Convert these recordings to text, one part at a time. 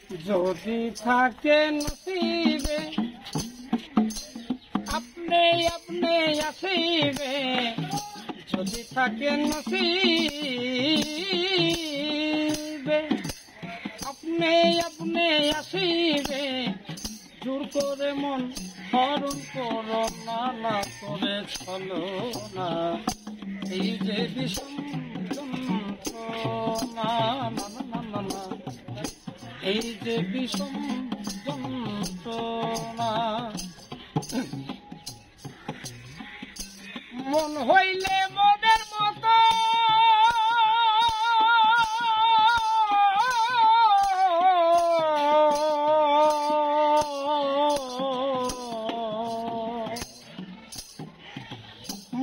যদি থাকে নসিবে আপনি আপনি আসিবে, যদি থাকে নসিবে আপনি আপনি আসিবে, জোর করে মন হরণ করো না, না করে চলো না, এই যে বিষম যন্ত্রণা, না না না না, এই যে বিষম যন্ত্রণা। মন হইলে মনের মতো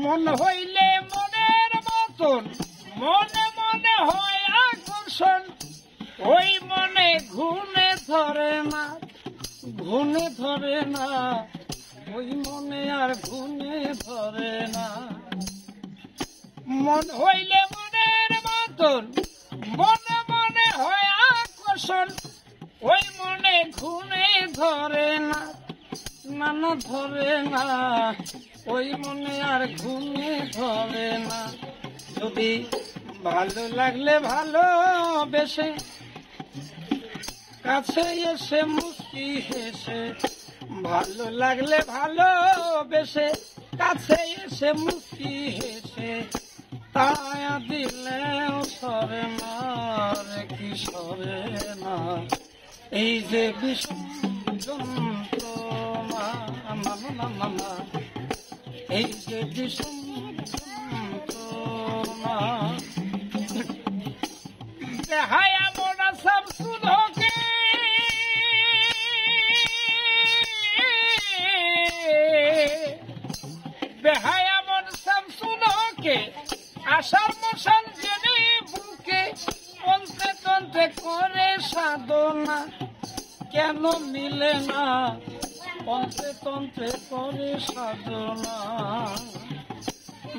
মন হইলে মনের মতন, মনে মনে হয় আকর্ষণ, ওই মনে ঘুনে ধরে না, ঘুনে ধরে না, ওই মনে আর ঘুনে ধরে না। মন হইলে মনের মতন, মনে মনে হয় আকর্ষণ, ওই মনে ঘুনে ধরে না, না না ধরে না, ওই মনে আর ঘুমে ধরে না। যদি ভালো লাগলে ভালোবেসে কাছে এসে মুস্কি হেসে, ভালো লাগলে ভালোবেসে কাছে এসে মুস্কি হেসে, তায়া দিলেও সরে না রে, কি সরে না, এই যে বিষম যন্ত্রণা, না না না না, এই যে বিষম যন্ত্রণা। দেহায়া মোরা সব সুধকে, বেহায়া মন সব সুধকে, আশার মশান জেনে বুকে, তন্ত্রে তন্ত্রে করে সাধনা, কেন মিলে না, তন্ত্রে তন্ত্রে করে সাধনা।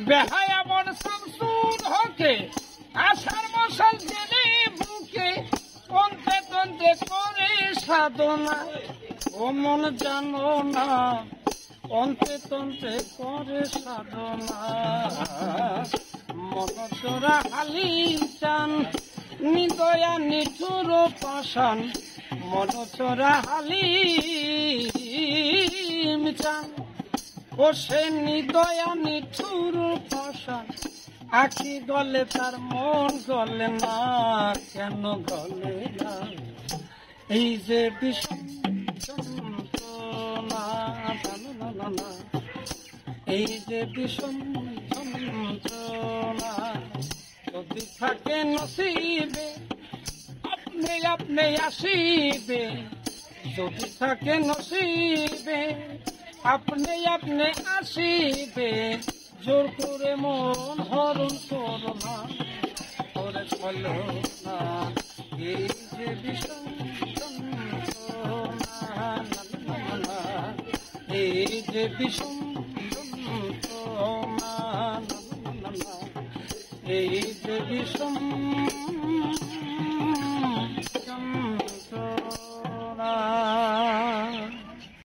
বেহায়া মন শামসুল হকে, আশার মশাল জেনে বুকে, তন্ত্রে তন্ত্রে করে সাধনা, ও মন জানো না, তন্ত্রে তন্ত্রে করে সাধনা। মন চোরা হালি চান, নিদয়া নিঠুর পাষাণ, মন চোরা হালি চান, ও সে নিদয়া নিঠুর পাষাণ, আখি গলে তার মন গলে না, কেন গলে না, এই যে বিষম যন্ত্রণা, না না না, এই যে বিষম যন্ত্রণা। যদি থাকে নসিবে আপনি আপনি আসিবে, যদি থাকে নসিবে আপনি আপনি আসিবে, জোর করে মন হরণ করো না, করে চলো না, এই যে বিষম যন্ত্রণা, না না না, এই যে বিষম যন্ত্রণা, না না না, এই যে বিষম